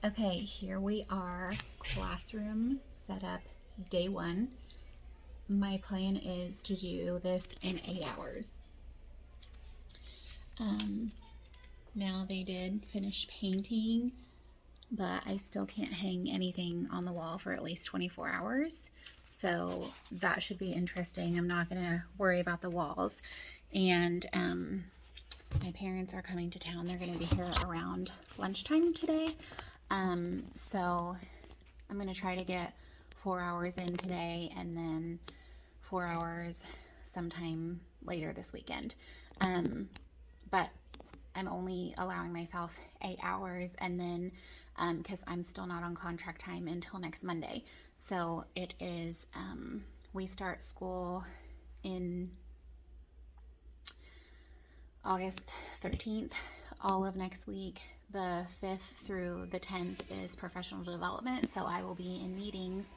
Okay, here we are, classroom setup day one. My plan is to do this in 8 hours. Now they did finish painting, but I still can't hang anything on the wall for at least 24 hours. So that should be interesting. I'm not gonna worry about the walls. And my parents are coming to town. They're gonna be here around lunchtime today. So I'm going to try to get 4 hours in today and then 4 hours sometime later this weekend. But I'm only allowing myself 8 hours, and then because I'm still not on contract time until next Monday. So it is, we start school in August 13th, all of next week. The 5th through the 10th is professional development, so I will be in meetings.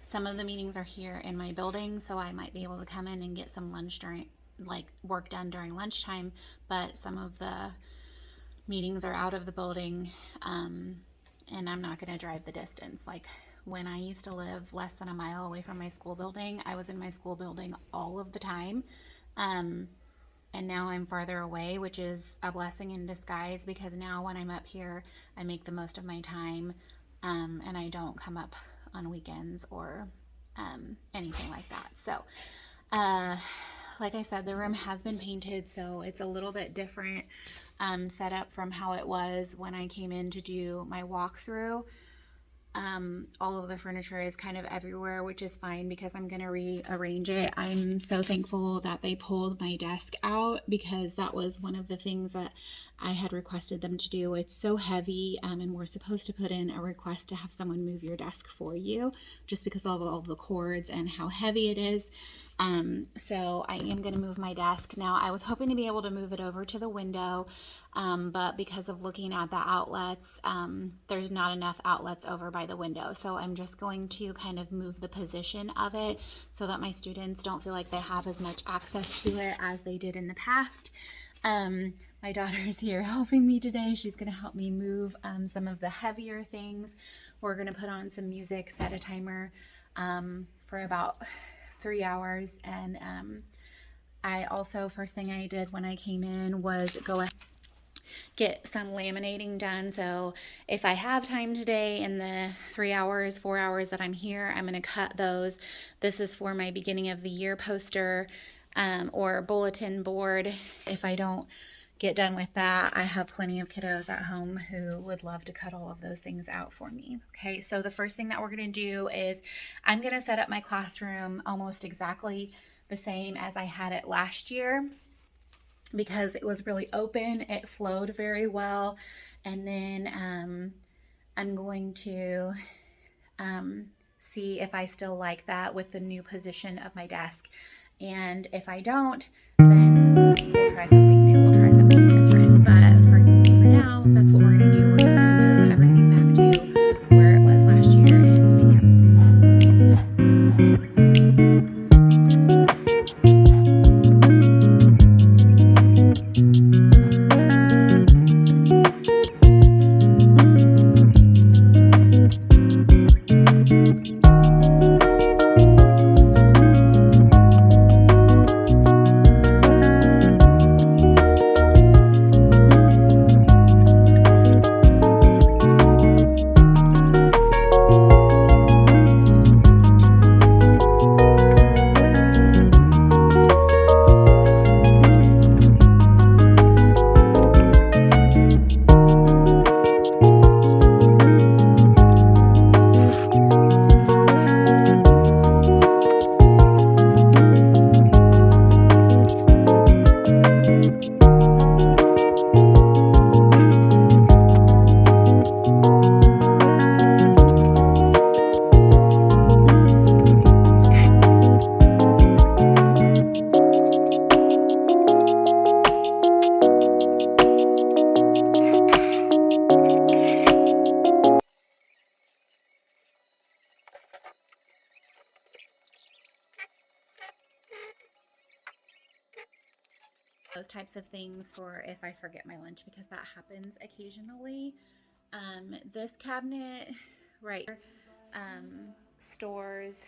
Some of the meetings are here in my building, so I might be able to come in and get some lunch during, like, work done during lunchtime, but some of the meetings are out of the building, and I'm not going to drive the distance. Like, when I used to live less than a mile away from my school building, I was in my school building all of the time. And now I'm farther away, which is a blessing in disguise, because now when I'm up here, I make the most of my time, and I don't come up on weekends or anything like that. So, like I said, the room has been painted, so it's a little bit different set up from how it was when I came in to do my walkthrough. All of the furniture is kind of everywhere, which is fine because I'm going to rearrange it. I'm so thankful that they pulled my desk out, because that was one of the things that I had requested them to do. It's so heavy, and we're supposed to put in a request to have someone move your desk for you, just because of all the cords and how heavy it is. So I am going to move my desk. Now, I was hoping to be able to move it over to the window, but because of looking at the outlets, there's not enough outlets over by the window. So I'm just going to kind of move the position of it so that my students don't feel like they have as much access to it as they did in the past. My daughter's here helping me today. She's going to help me move some of the heavier things. We're going to put on some music, set a timer for about 3 hours. And I also, first thing I did when I came in was go ahead get some laminating done. So if I have time today in the 3 hours, 4 hours that I'm here, I'm going to cut those. This is for my beginning of the year poster or bulletin board. If I don't get done with that, I have plenty of kiddos at home who would love to cut all of those things out for me. Okay, so the first thing that we're going to do is I'm going to set up my classroom almost exactly the same as I had it last year, because it was really open. It flowed very well. And then I'm going to see if I still like that with the new position of my desk. And if I don't, then we'll try something new. We'll try something different. But for now, that's what we're going to do. We're just going to move everything back to where it was last year and see how. Those types of things for if I forget my lunch, because that happens occasionally. This cabinet right here stores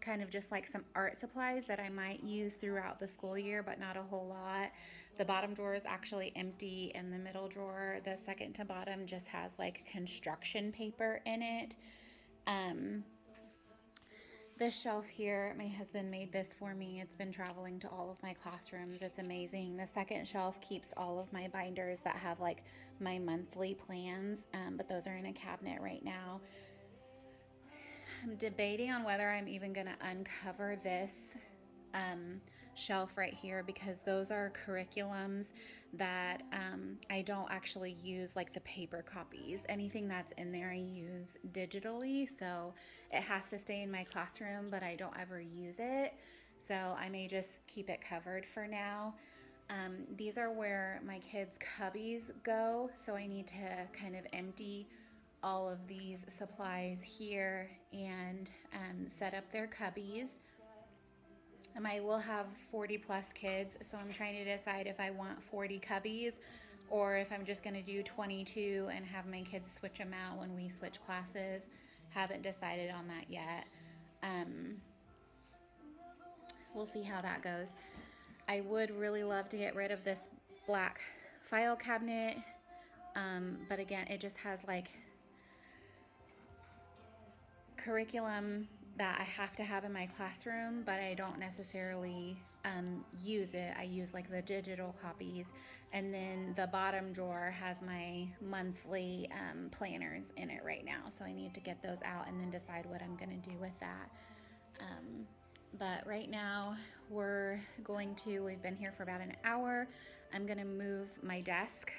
kind of just like some art supplies that I might use throughout the school year, but not a whole lot. The bottom drawer is actually empty, and the middle drawer, the second to bottom, just has like construction paper in it. This shelf here, my husband made this for me. It's been traveling to all of my classrooms. It's amazing. The second shelf keeps all of my binders that have like my monthly plans, but those are in a cabinet right now. I'm debating on whether I'm even going to uncover this shelf right here, because those are curriculums that I don't actually use, like the paper copies. Anything that's in there I use digitally, so it has to stay in my classroom, but I don't ever use it, so I may just keep it covered for now. These are where my kids' cubbies go, so I need to kind of empty all of these supplies here and set up their cubbies. I will have 40 plus kids, so I'm trying to decide if I want 40 cubbies or if I'm just going to do 22 and have my kids switch them out when we switch classes. Haven't decided on that yet. We'll see how that goes. I would really love to get rid of this black file cabinet, but again, it just has like curriculum that I have to have in my classroom, but I don't necessarily use it. I use like the digital copies, and then the bottom drawer has my monthly planners in it right now, so I need to get those out and then decide what I'm going to do with that. But right now we've been here for about an hour. I'm going to move my desk.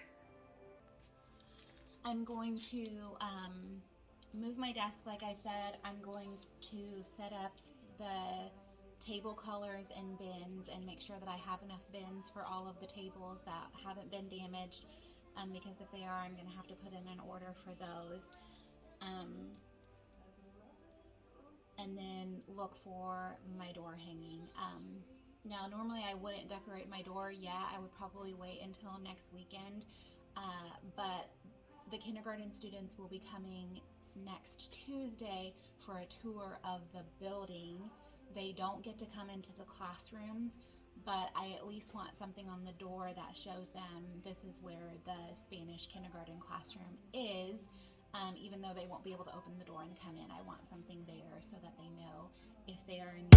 I'm going to move my desk. Like I said, I'm going to set up the table colors and bins and make sure that I have enough bins for all of the tables that haven't been damaged, because if they are, I'm going to have to put in an order for those. And then look for my door hanging. Now, normally I wouldn't decorate my door yet. I would probably wait until next weekend, but the kindergarten students will be coming next Tuesday for a tour of the building. They don't get to come into the classrooms, but I at least want something on the door that shows them this is where the Spanish kindergarten classroom is. Even though they won't be able to open the door and come in, I want something there so that they know if they are in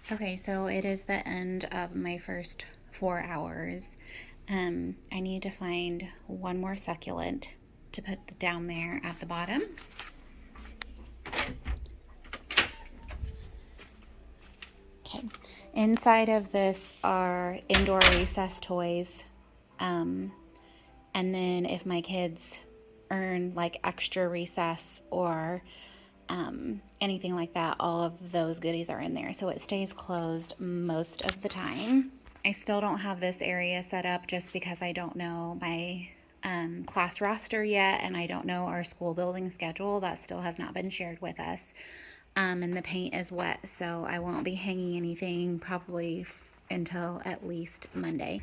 Okay, so it is the end of my first 4 hours. I need to find one more succulent to put down there at the bottom. Okay, inside of this are indoor recess toys. And then if my kids earn like extra recess or anything like that, all of those goodies are in there. So it stays closed most of the time. I still don't have this area set up just because I don't know my class roster yet, and I don't know our school building schedule. That still has not been shared with us. And the paint is wet, so I won't be hanging anything probably until at least Monday.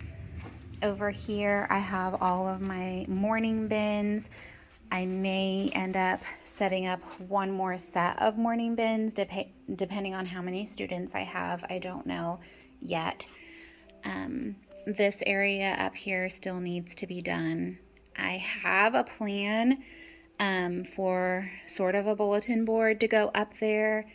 Over here, I have all of my morning bins. I may end up setting up one more set of morning bins, depending on how many students I have. I don't know yet. This area up here still needs to be done. I have a plan for sort of a bulletin board to go up there.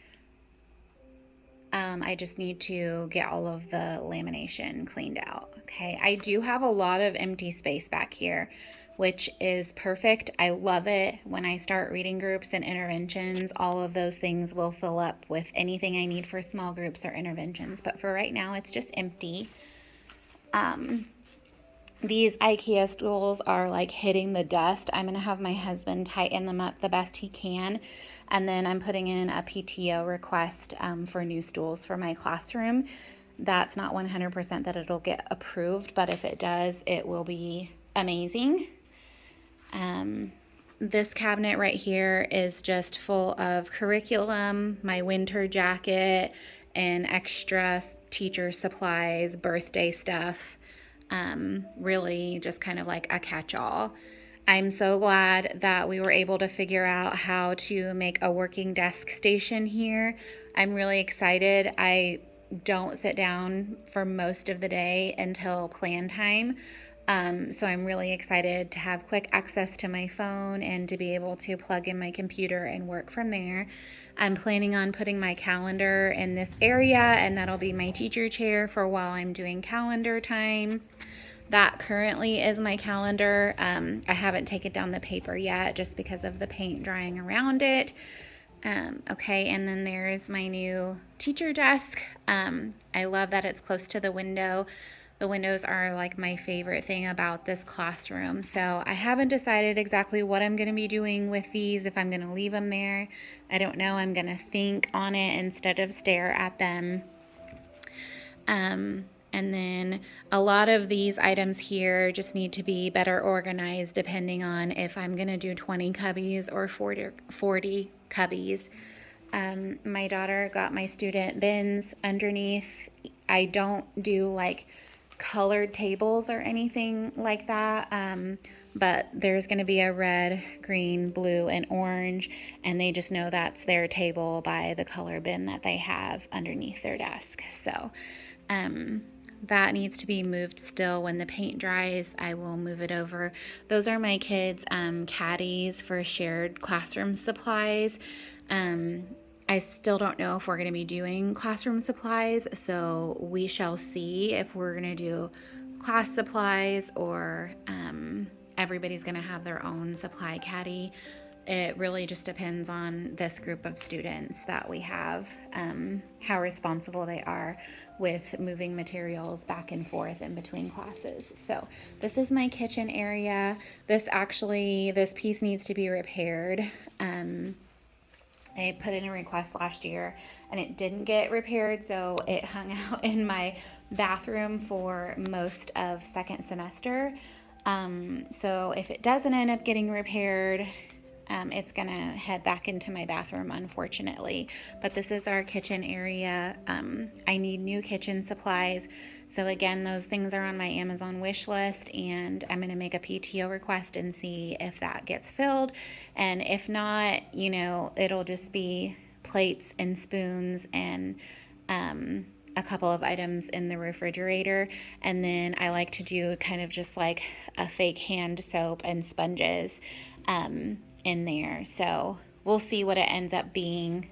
I just need to get all of the lamination cleaned out. Okay, I do have a lot of empty space back here, which is perfect. I love it. When I start reading groups and interventions, all of those things will fill up with anything I need for small groups or interventions. But for right now, it's just empty. These IKEA stools are like hitting the dust. I'm going to have my husband tighten them up the best he can. And then I'm putting in a PTO request for new stools for my classroom. That's not 100% that it'll get approved, but if it does, it will be amazing. This cabinet right here is just full of curriculum, my winter jacket, and extra teacher supplies, birthday stuff. Really just kind of like a catch-all. I'm so glad that we were able to figure out how to make a working desk station here. I'm really excited. I don't sit down for most of the day until plan time. So I'm really excited to have quick access to my phone and to be able to plug in my computer and work from there. I'm planning on putting my calendar in this area, and that'll be my teacher chair for while I'm doing calendar time. That currently is my calendar. I haven't taken down the paper yet just because of the paint drying around it. Okay, and then there's my new teacher desk. I love that it's close to the window. The windows are like my favorite thing about this classroom. So I haven't decided exactly what I'm going to be doing with these, if I'm going to leave them there. I don't know. I'm going to think on it instead of stare at them. And then a lot of these items here just need to be better organized depending on if I'm going to do 20 cubbies or 40 cubbies. My daughter got my student bins underneath. I don't do like colored tables or anything like that. But there's going to be a red, green, blue, and orange, and they just know that's their table by the color bin that they have underneath their desk. So that needs to be moved still. When the paint dries, I will move it over. Those are my kids' caddies for shared classroom supplies. I still don't know if we're going to be doing classroom supplies, so we shall see if we're going to do class supplies or everybody's going to have their own supply caddy. It really just depends on this group of students that we have, how responsible they are with moving materials back and forth in between classes. So this is my kitchen area. This piece needs to be repaired. I put in a request last year and it didn't get repaired, so it hung out in my bathroom for most of second semester. So if it doesn't end up getting repaired, it's gonna head back into my bathroom, unfortunately. But this is our kitchen area. I need new kitchen supplies. So again, those things are on my Amazon wish list, and I'm gonna make a PTO request and see if that gets filled. And if not, it'll just be plates and spoons and a couple of items in the refrigerator. And then I like to do kind of just like a fake hand soap and sponges in there. So we'll see what it ends up being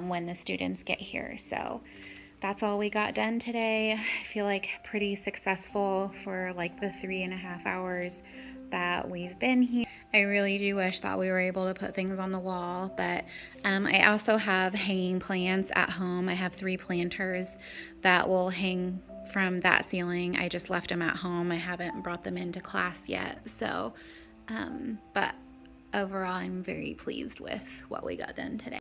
when the students get here. So that's all we got done today. I feel like pretty successful for like the 3.5 hours that we've been here. I really do wish that we were able to put things on the wall, but I also have hanging plants at home. I have 3 planters that will hang from that ceiling. I just left them at home. I haven't brought them into class yet. So, but overall, I'm very pleased with what we got done today.